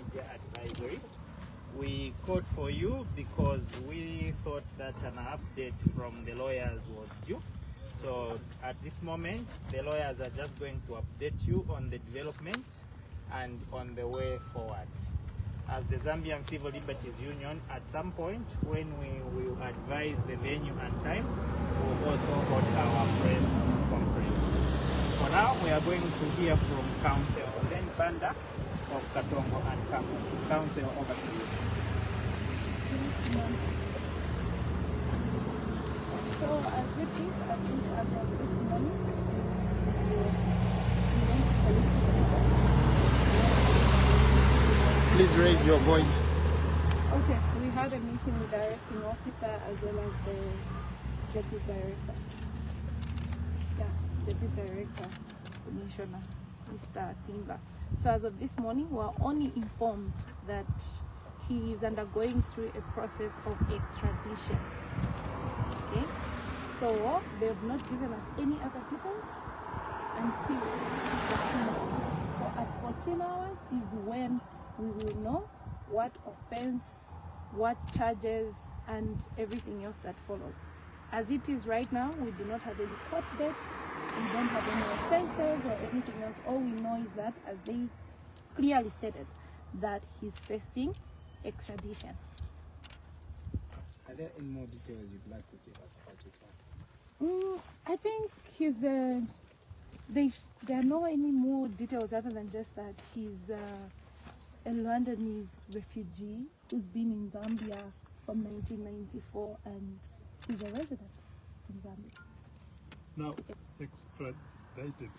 media advisory. We called for you because we thought that an update from the lawyers was due. So at this moment, the lawyers are just going to update you on the developments and on the way forward. As the Zambian Civil Liberties Union, at some point when we will advise the venue and time, we will also hold our press conference. For now, we are going to hear from Council Olen Banda of Katongo and Kamu. Council, over to you. So as it is, I think as of this morning, Please raise your voice. okay, we had a meeting with the arresting officer as well as the deputy director. Yeah, deputy director, Commissioner, Mr. Timba. So as of this morning, we are only informed that he is undergoing through a process of extradition. Okay, so they have not given us any other details until 14 hours. So at 14 hours is when we will know what offense, what charges, and everything else that follows. As it is right now, we do not have any court dates, we don't have any offenses or anything else. All we know is that, as they clearly stated, that he's facing extradition. Are there any more details you'd like to give us about it? I think there are no any more details other than just that he's a Rwandanese refugee who's been in Zambia from 1994 and he's a resident in Zambia. Now, extradited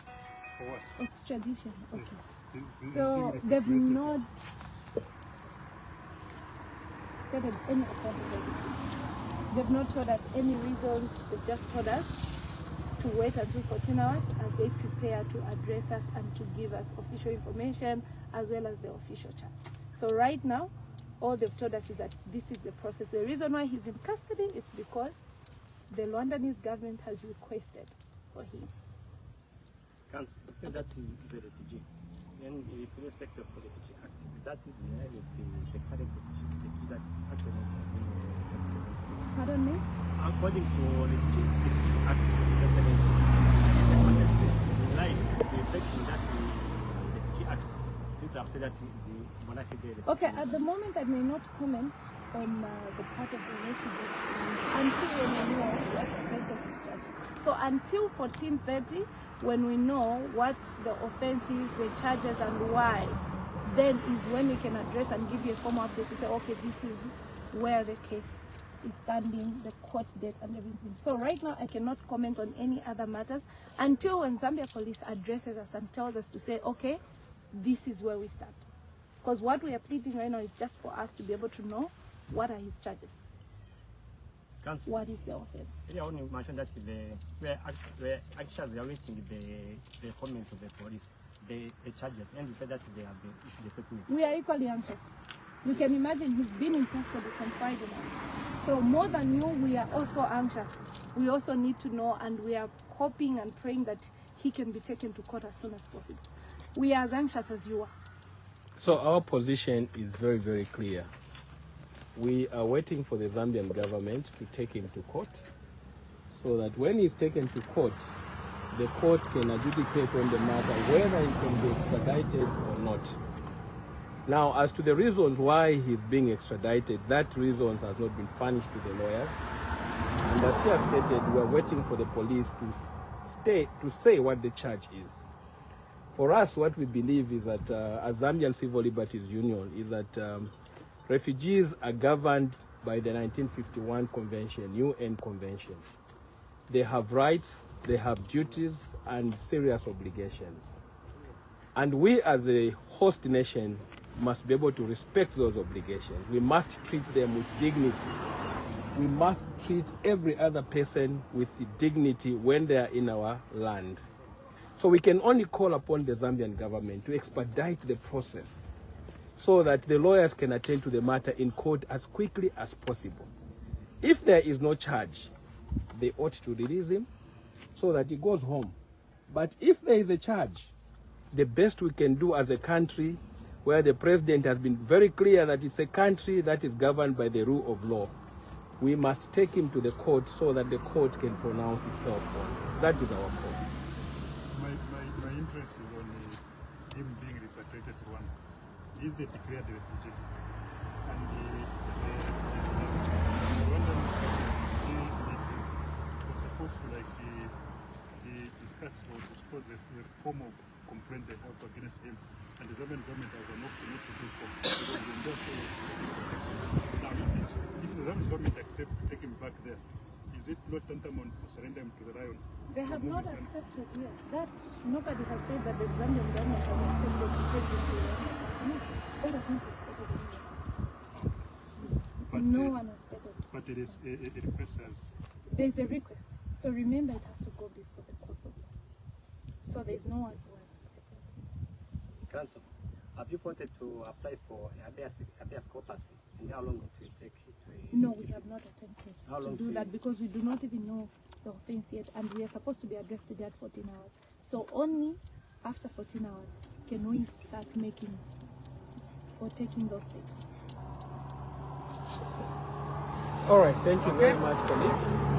for what? Extradition, okay. Is So it they've related? not stated any offenses. They've not told us any reasons, they've just told us to wait until 14 hours as they prepare to address us and to give us official information as well as the official charge. So right now, all they've told us is that this is the process. The reason why he's in custody is because the Rwandanese government has requested for him. Council, you said that he is a refugee. And if respect of the Refugee Act, that is in line with the current Refugee Act. Pardon me? According to Refugee Act, the in line with the effects in that Refugee Act, since I've said that the monarchical refugee. Okay, at the moment I may not comment on the part of the refugees until we know what offenses is charged. So until 14:30, when we know what the offense is, the charges and why, then is when we can address and give you a formal update to say, okay, this is where the case is standing, the court date and everything. So right now I cannot comment on any other matters until when Zambia police addresses us and tells us to say, okay, this is where we stand. Because what we are pleading right now is just for us to be able to know what are his charges. Council, what is the offense. I only mentioned that we're actually awaiting the comment of the police, the charges, and you said that they have issued a statement. We are equally anxious. You can imagine he's been in custody from Friday night. So more than you, we are also anxious. We also need to know, and we are hoping and praying that he can be taken to court as soon as possible. We are as anxious as you are. So our position is very, very clear. We are waiting for the Zambian government to take him to court, so that when he's taken to court, the court can adjudicate on the matter whether he can be extradited or not. Now, as to the reasons why he's being extradited, that reasons has not been furnished to the lawyers. And as she has stated, we are waiting for the police to say what the charge is. For us, what we believe is that, as Zambian Civil Liberties Union, is that refugees are governed by the 1951 Convention, UN Convention. They have rights, they have duties, and serious obligations. And we as a host nation must be able to respect those obligations. We must treat them with dignity. We must treat every other person with dignity when they are in our land. So we can only call upon the Zambian government to expedite the process so that the lawyers can attend to the matter in court as quickly as possible. If there is no charge, they ought to release him so that he goes home. But if there is a charge, the best we can do as a country, where the president has been very clear that it's a country that is governed by the rule of law. We must take him to the court so that the court can pronounce itself on. That is our call. My interest is on him being repatriated to Rwanda. He's a declared refugee. And the Rwandan was supposed to discuss or dispose a form of complaint they have against him. And the Zambian government has an option not to do so. Now, if the Zambian government accepts to take him back there, is it not tantamount to surrender him to the Lion? They have not accepted yet. That nobody has said that the Zambian government has accepted to take him to Rwanda. No, that has not accepted it. But No one has stated. But it is a request as... There is a request. So remember, it has to go before the court of law. So there is no one who has accepted. Council, have you wanted to apply for habeas corpus? And how long will it take to... No, we have not attempted How to long do do that you- because we do not even know the offense yet, and we are supposed to be addressed today at 14 hours. So only after 14 hours can we start making or taking those steps. All right, thank you very much, colleagues.